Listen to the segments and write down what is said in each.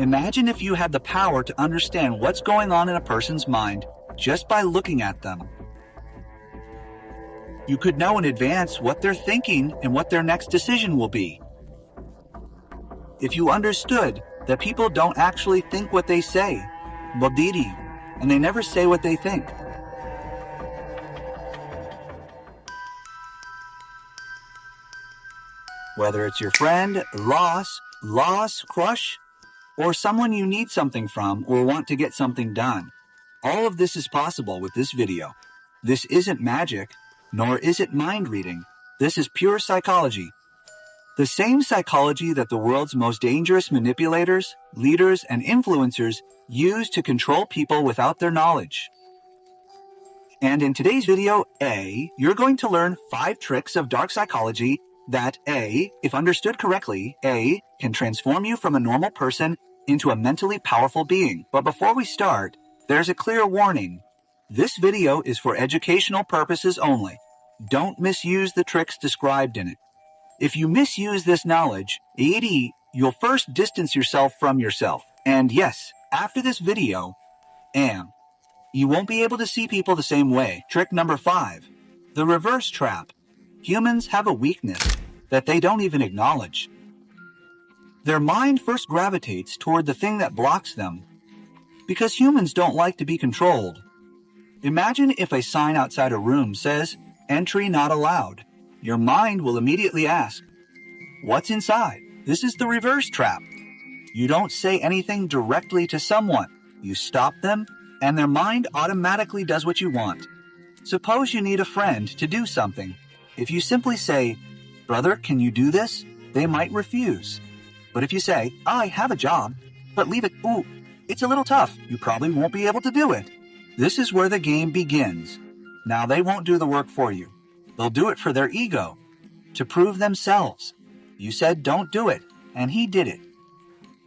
Imagine if you had the power to understand what's going on in a person's mind just by looking at them. You could know in advance what they're thinking and what their next decision will be. If you understood that people don't actually think what they say, bodiri, and they never say what they think. Whether it's your friend, loss, crush, or someone you need something from or want to get something done. All of this is possible with this video. This isn't magic, nor is it mind reading. This is pure psychology. The same psychology that the world's most dangerous manipulators, leaders, and influencers use to control people without their knowledge. And in today's video, you're going to learn 5 tricks of dark psychology that if understood correctly, can transform you from a normal person into a mentally powerful being. But before we start, there's a clear warning. This video is for educational purposes only. Don't misuse the tricks described in it. If you misuse this knowledge, you'll first distance yourself from yourself. And yes, after this video, you won't be able to see people the same way. Trick number 5, the reverse trap. Humans have a weakness that they don't even acknowledge. Their mind first gravitates toward the thing that blocks them, because humans don't like to be controlled. Imagine if a sign outside a room says, "Entry not allowed." Your mind will immediately ask, "What's inside?" This is the reverse trap. You don't say anything directly to someone. You stop them, and their mind automatically does what you want. Suppose you need a friend to do something. If you simply say, "Brother, can you do this?" they might refuse. But if you say, "I have a job, but leave it, it's a little tough, you probably won't be able to do it." This is where the game begins. Now they won't do the work for you. They'll do it for their ego, to prove themselves. You said don't do it, and he did it.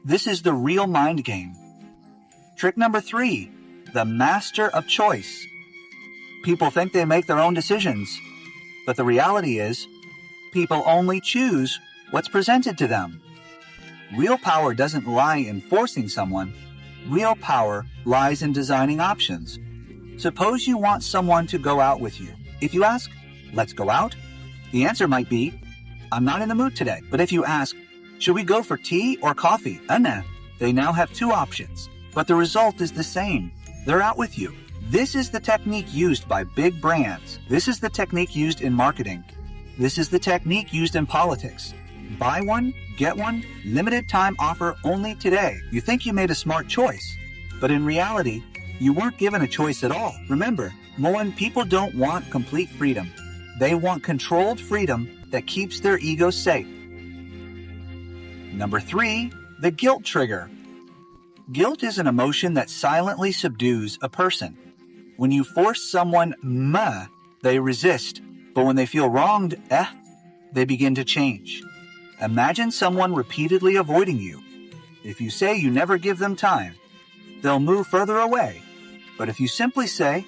This is the real mind game. Trick number 3, the master of choice. People think they make their own decisions, but the reality is, people only choose what's presented to them. Real power doesn't lie in forcing someone. Real power lies in designing options. Suppose you want someone to go out with you. If you ask, "Let's go out," the answer might be, "I'm not in the mood today." But if you ask, "Should we go for tea or coffee?" They now have 2 options, but the result is the same. They're out with you. This is the technique used by big brands. This is the technique used in marketing. This is the technique used in politics. Buy one, get one, limited time offer only today. You think you made a smart choice, but in reality, you weren't given a choice at all. Remember, people don't want complete freedom. They want controlled freedom that keeps their ego safe. Number 3, the guilt trigger. Guilt is an emotion that silently subdues a person. When you force someone, they resist. But when they feel wronged, they begin to change. Imagine someone repeatedly avoiding you. If you say you never give them time, they'll move further away. But if you simply say,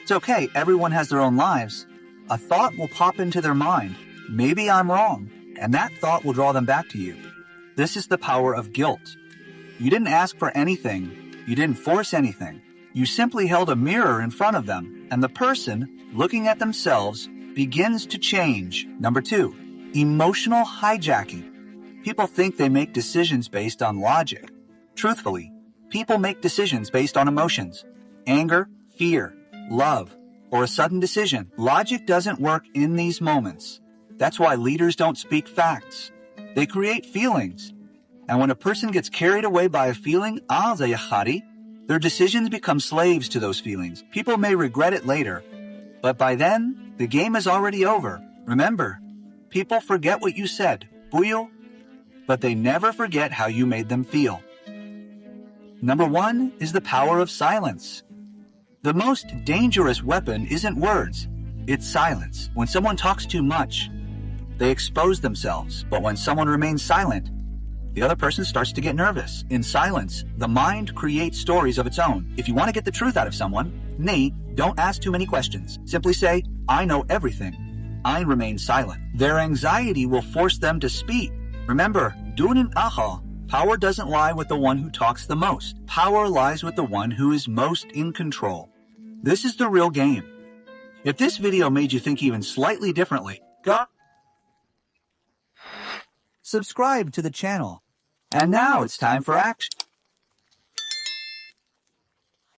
"It's okay, everyone has their own lives," a thought will pop into their mind, "Maybe I'm wrong," and that thought will draw them back to you. This is the power of guilt. You didn't ask for anything. You didn't force anything. You simply held a mirror in front of them, and the person, looking at themselves, begins to change. Number 2, emotional hijacking. People think they make decisions based on logic. Truthfully, people make decisions based on emotions. Anger, fear, love, or a sudden decision. Logic doesn't work in these moments. That's why leaders don't speak facts. They create feelings. And when a person gets carried away by a feeling, their decisions become slaves to those feelings. People may regret it later, but by then, the game is already over. Remember, people forget what you said, but they never forget how you made them feel. Number 1 is the power of silence. The most dangerous weapon isn't words, it's silence. When someone talks too much, they expose themselves. But when someone remains silent, the other person starts to get nervous. In silence, the mind creates stories of its own. If you want to get the truth out of someone, don't ask too many questions. Simply say, "I know everything." I remain silent. Their anxiety will force them to speak. Remember, Power doesn't lie with the one who talks the most. Power lies with the one who is most in control. This is the real game. If this video made you think even slightly differently, go subscribe to the channel. And now it's time for action.